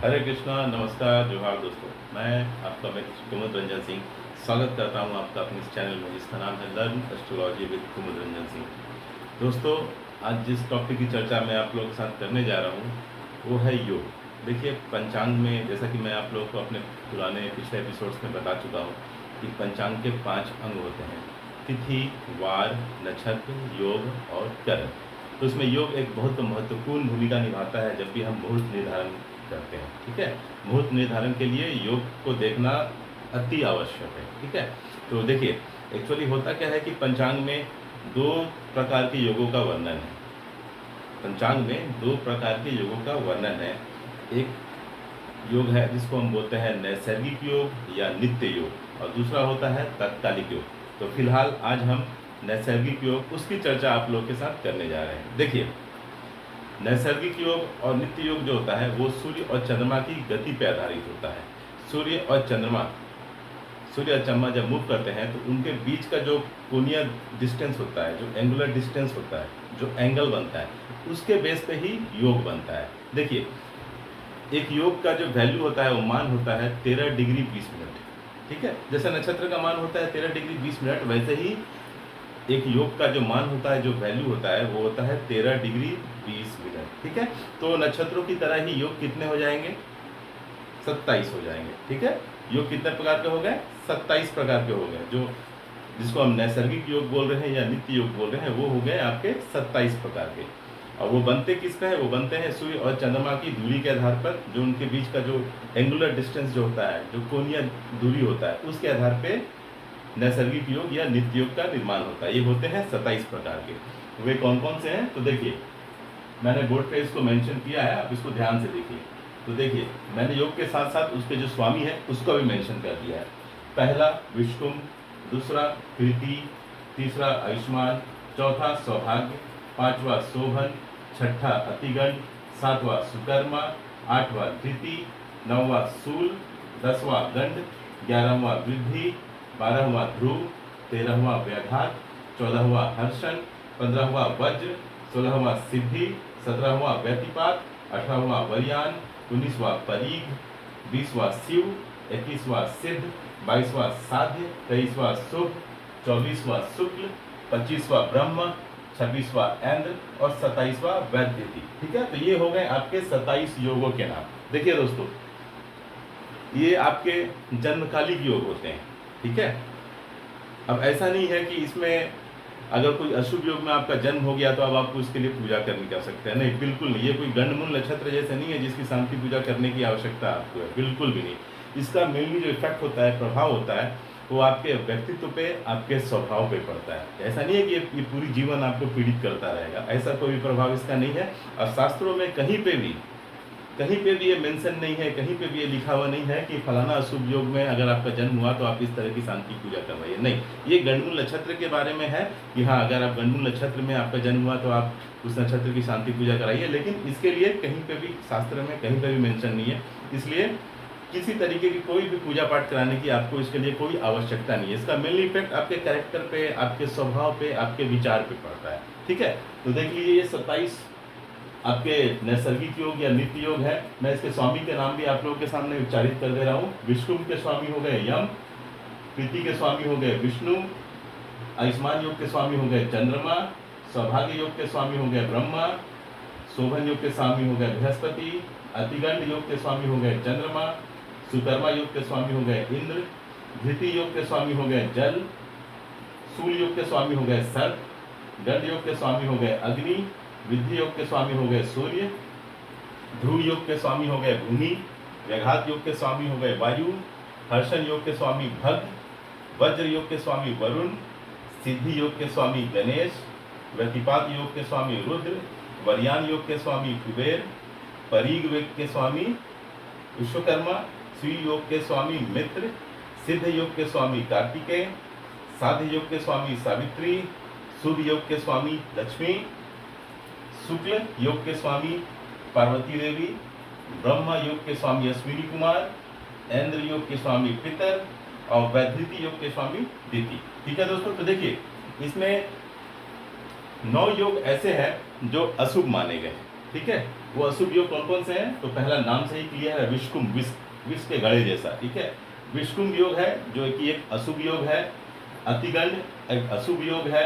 हरे कृष्णा, नमस्कार, जोहार दोस्तों। मैं आपका मित्र कुमुद रंजन सिंह स्वागत करता हूं आपका अपने इस चैनल में जिसका नाम है लर्न एस्ट्रोलॉजी विद कुमुद रंजन सिंह। दोस्तों, आज जिस टॉपिक की चर्चा मैं आप लोगों के साथ करने जा रहा हूं वो है योग। देखिए, पंचांग में जैसा कि मैं आप लोगों को अपने पुराने पिछले एपिसोड्स में बता चुका हूँ कि पंचांग के 5 अंग होते हैं: तिथि, वार, नक्षत्र, योग और करण। तो इसमें योग एक बहुत महत्वपूर्ण भूमिका निभाता है जब भी हम मुहूर्त निर्धारण करते हैं। ठीक है, मुहूर्त निर्धारण के लिए योग को देखना अति आवश्यक है। ठीक है, तो देखिए, एक्चुअली होता क्या है कि पंचांग में 2 प्रकार के योगों का वर्णन है। पंचांग में 2 प्रकार के योगों का वर्णन है। एक योग है जिसको हम बोलते हैं नैसर्गिक योग या नित्य योग, और दूसरा होता है तात्कालिक योग। तो फिलहाल आज हम नैसर्गिक योग उसकी चर्चा आप लोग के साथ करने जा रहे हैं। देखिए, नैसर्गिक योग और नित्य योग जो होता है वो सूर्य और चंद्रमा की गति पर आधारित होता है। सूर्य और चंद्रमा जब मूव करते हैं तो उनके बीच का जो कोणीय डिस्टेंस होता है, जो एंगुलर डिस्टेंस होता है, जो एंगल बनता है, उसके बेस पे ही योग बनता है। देखिए, एक योग का जो वैल्यू होता है वो मान होता है 13 डिग्री 20 मिनट। ठीक है, जैसे नक्षत्र का मान होता है 13 डिग्री 20 मिनट, वैसे ही एक योग का जो मान होता है, जो वैल्यू होता है, वो होता है 13 डिग्री 20 मिनट। ठीक है, तो नक्षत्रों की तरह ही योग कितने हो जाएंगे? 27 हो जाएंगे। ठीक है, योग कितने प्रकार के हो गए? 27 प्रकार के हो गए। जो जिसको हम नैसर्गिक योग बोल रहे हैं या नित्य योग बोल रहे हैं, वो हो गए आपके 27 प्रकार के। और वो बनते किस पे है? वो बनते हैं सूर्य और चंद्रमा की दूरी के आधार पर, जो उनके बीच का जो एंगुलर डिस्टेंस जो होता है, जो कोणीय दूरी होता है, उसके आधार पे नैसर्गिक योग या नित्य योग का निर्माण होता है। ये होते हैं 27 प्रकार के। वे कौन कौन से हैं? तो देखिए, मैंने बोर्ड पे इसको मेंशन किया है, आप इसको ध्यान से देखिए। तो देखिए, मैंने योग के साथ साथ उसके जो स्वामी है उसको भी मेंशन कर दिया है। पहला विष्णु, दूसरा प्रीति, तीसरा आयुष्मान, चौथा सौभाग्य, पांचवा शोभन, छठा अतिगण, सातवां सुकर्मा, आठवां धृति, नौवां सूल, 10वां गंड, 11वां वृद्धि, 12वां ध्रुव, 13वां व्याघात, 14वां हर्षण, 15वां वज्र, 16वां सिद्धि, 17वां व्यतिपात, 18वां वरियान, 19वां परीघ, 20वां शिव, 21वां सिद्ध, 22वां साध्य, 23वां शुभ, 24वां शुक्ल, 25वां ब्रह्म, 26वां इंद्र और 27वां वैद्यति। ठीक है, तो ये हो गए आपके 27 योगों के नाम। देखिए दोस्तों, ये आपके जन्मकालिक योग होते हैं। ठीक है, अब ऐसा नहीं है कि इसमें अगर कोई अशुभ योग में आपका जन्म हो गया तो अब आपको उसके लिए पूजा करनी जा सकते हैं। नहीं, बिल्कुल नहीं। ये कोई गंडमूल नक्षत्र जैसे नहीं है जिसकी शांति पूजा करने की आवश्यकता आपको है, बिल्कुल भी नहीं। इसका मेनली जो इफेक्ट होता है, प्रभाव होता है, वो आपके व्यक्तित्व पे, आपके स्वभाव पे पड़ता है। ऐसा नहीं है कि ये पूरी जीवन आपको पीड़ित करता रहेगा, ऐसा कोई प्रभाव इसका नहीं है। और शास्त्रों में कहीं पे भी ये मेंशन नहीं है, कहीं पे भी ये लिखा हुआ नहीं है कि फलाना अशुभ योग में अगर आपका जन्म हुआ तो आप इस तरह की शांति पूजा करवाइए। नहीं, ये गंडमूल नक्षत्र के बारे में है कि हाँ, अगर आप गंडमूल नक्षत्र में आपका जन्म हुआ तो आप उस नक्षत्र की शांति पूजा कराइए, लेकिन इसके लिए कहीं पे भी शास्त्र में कहीं पे भी मेंशन नहीं है। इसलिए किसी तरीके की कोई भी पूजा पाठ कराने की आपको इसके लिए कोई आवश्यकता नहीं है। इसका मेनली इफेक्ट आपके कैरेक्टर पे, आपके स्वभाव पे, आपके विचार पे पड़ता है। ठीक है, तो देख लीजिए, ये 27 आपके नैसर्गिक योग या नित्य योग है। मैं इसके स्वामी के नाम भी आप लोगों के सामने उच्चारित कर दे रहा हूँ। विष्णु के स्वामी हो गए यम, प्रीति के स्वामी हो गए विष्णु, आयुष्मान योग के स्वामी हो गए चंद्रमा, सौभाग्य योग के स्वामी हो गए ब्रह्मा, शोभन योग के स्वामी हो गए बृहस्पति, अतिगंड योग के स्वामी हो गए चंद्रमा, सुकर्मा योग के स्वामी हो गए इंद्र, धृति योग के स्वामी हो गए जल, सूल योग के स्वामी हो गए सर्प, गंड योग के स्वामी हो गए अग्नि, विद्धि योग के स्वामी हो गए सूर्य, ध्रुव योग के स्वामी हो गए भूमि, व्याघात योग के स्वामी हो गए वायु, हर्षण योग के स्वामी भग, वज्र योग के स्वामी वरुण, सिद्धि योग के स्वामी गणेश, व्यतिपात योग के स्वामी रुद्र, वरियान योग के स्वामी कुबेर, परीघ योग के स्वामी विश्वकर्मा, श्री योग के स्वामी मित्र, सिद्ध योग के स्वामी कार्तिकेय, साध्य योग के स्वामी सावित्री, शुभ योग के स्वामी लक्ष्मी, शुक्ल योग के स्वामी पार्वती देवी, ब्रह्मा योग के स्वामी अश्विनी कुमार, इंद्र योग के स्वामी पितर और वैधृति योग के स्वामी दिति। ठीक है दोस्तों, तो देखिए, इसमें 9 योग ऐसे हैं जो अशुभ माने गए। ठीक है, वो अशुभ योग कौन कौन से हैं? तो पहला नाम से ही क्लियर है, विषकुंभ, विष के गड़े जैसा, ठीक है। विषकुंभ योग है जो कि एक अशुभ योग है, अतिगंड एक अशुभ योग है,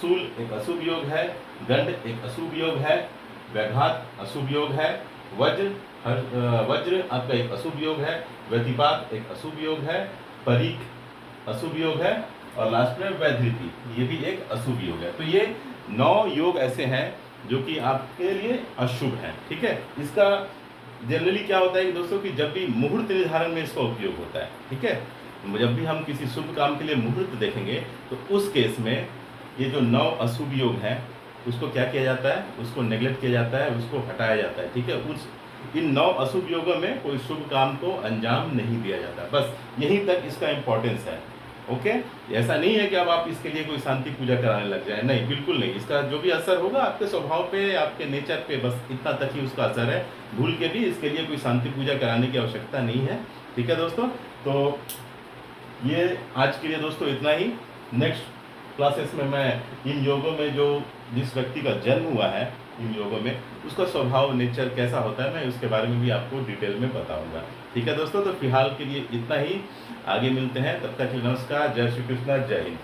शूल एक अशुभ योग है, गंड एक अशुभ योग है, व्याघात अशुभ योग है, वज्र आपका एक अशुभ योग है, व्यतिपात एक अशुभ योग है, परीख अशुभ योग है, और लास्ट में वैधृति, ये भी एक अशुभ योग है। तो ये 9 योग ऐसे हैं जो कि आपके लिए अशुभ हैं, ठीक है। इसका जनरली क्या होता है कि दोस्तों कि जब भी मुहूर्त निर्धारण में इसका उपयोग होता है, ठीक है। जब भी हम किसी शुभ काम के लिए मुहूर्त देखेंगे तो उस केस में ये जो 9 अशुभ योग हैं उसको क्या किया जाता है, उसको नेग्लेक्ट किया जाता है, उसको हटाया जाता है, ठीक है। इन 9 अशुभ योगों में कोई शुभ काम को अंजाम नहीं दिया जाता, बस यहीं तक इसका इम्पोर्टेंस है। ओके, ऐसा नहीं है कि अब आप इसके लिए कोई शांति पूजा कराने लग जाए, नहीं, बिल्कुल नहीं। इसका जो भी असर होगा आपके स्वभाव पे, आपके नेचर पे, बस इतना तक ही उसका असर है। भूल के भी इसके लिए कोई शांति पूजा कराने की आवश्यकता नहीं है, ठीक है दोस्तों। तो ये आज के लिए दोस्तों इतना ही। नेक्स्ट क्लासेस में मैं इन योगों में जो जिस व्यक्ति का जन्म हुआ है इन योगों में, उसका स्वभाव नेचर कैसा होता है, मैं उसके बारे में भी आपको डिटेल में बताऊंगा, ठीक है दोस्तों। तो फिलहाल के लिए इतना ही, आगे मिलते हैं, तब तक नमस्कार, जय श्री कृष्ण, जय हिंद।